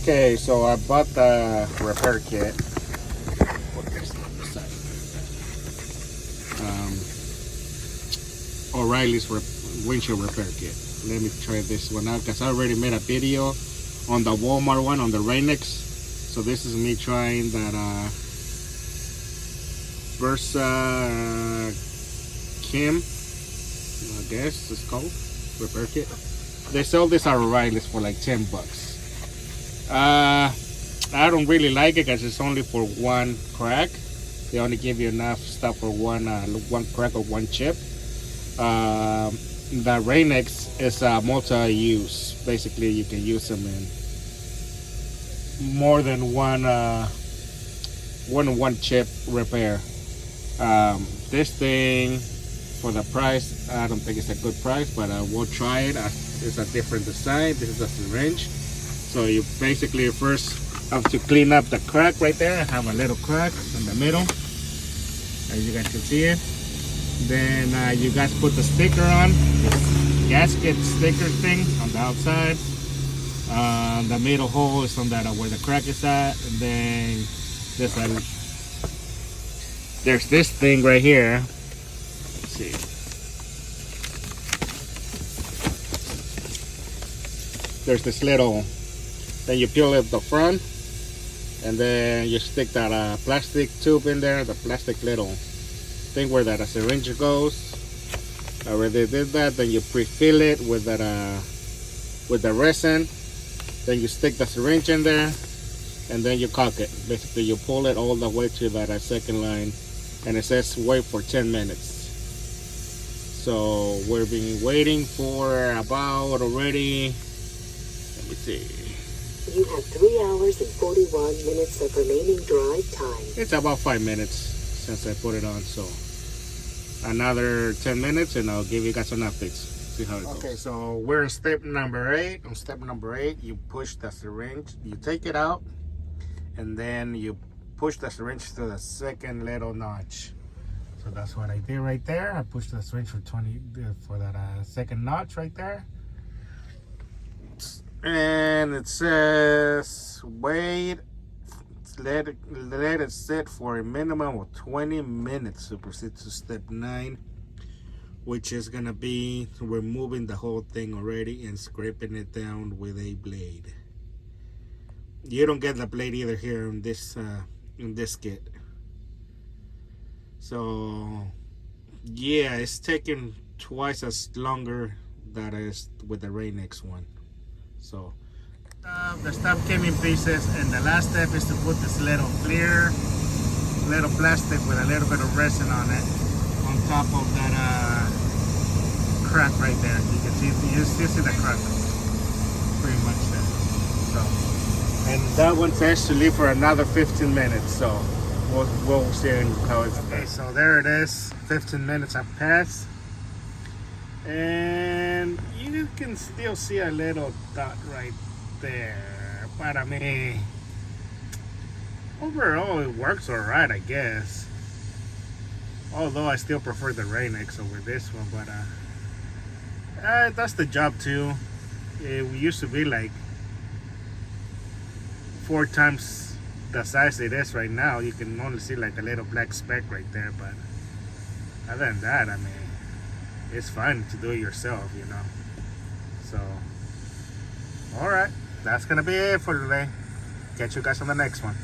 Okay, so I bought the repair kit. O'Reilly's windshield repair kit. Let me try this one out because I already made a video on the Walmart one on the Rain-X. So this is me trying that Versa Kim, I guess it's called, repair kit. They sell this at O'Reilly's for like 10 bucks. I don't really like it because it's only for one crack. They only give you enough stuff for one crack or one chip. The Rain-X is multi-use. Basically, you can use them in more than one chip repair. This thing, for the price, I don't think it's a good price, but we'll try it. It's a different design. This is a syringe. So you basically first have to clean up the crack right there. I have a little crack in the middle, as you guys can see it. Then you guys put the sticker on, this gasket sticker thing on the outside. The middle hole is on that where the crack is at. And then there's this thing right here. Let's see. There's this little, then you peel up the front, and then you stick that plastic tube in there, the plastic little thing where that syringe goes. Where they did that, then you pre-fill it with that with the resin. Then you stick the syringe in there, and then you cock it. Basically, you pull it all the way to that second line, and it says wait for 10 minutes. So we've been waiting for about already. Let me see. You have 3 hours and 41 minutes of remaining drive time. It's about 5 minutes since I put it on, so another 10 minutes and I'll give you guys some updates. See how it goes. Okay, so we're in step number 8. On step number 8, you push the syringe, you take it out, and then you push the syringe to the second little notch. So that's what I did right there. I pushed the syringe for that second notch right there. And it says wait, let it sit for a minimum of 20 minutes to proceed to step 9, which is gonna be removing the whole thing already and scraping it down with a blade. You don't get the blade either here in this kit. So yeah, it's taking twice as longer that is with the Rain-X one. So the stuff came in pieces, and the last step is to put this little clear little plastic with a little bit of resin on it on top of that crack right there. You can see, you still see the crack pretty much there. So, and that one says to leave for another 15 minutes. So we'll see how it's. Okay, so there it is. 15 minutes have passed, and you can still see a little dot right there. But I mean, overall it works alright, I guess. Although I still prefer the Rain-X over this one, but it does the job too. It used to be like 4 times the size it is right now. You can only see like a little black speck right there, but other than that, I mean, it's fun to do it yourself, you know. So, alright, that's gonna be it for today. Catch you guys on the next one.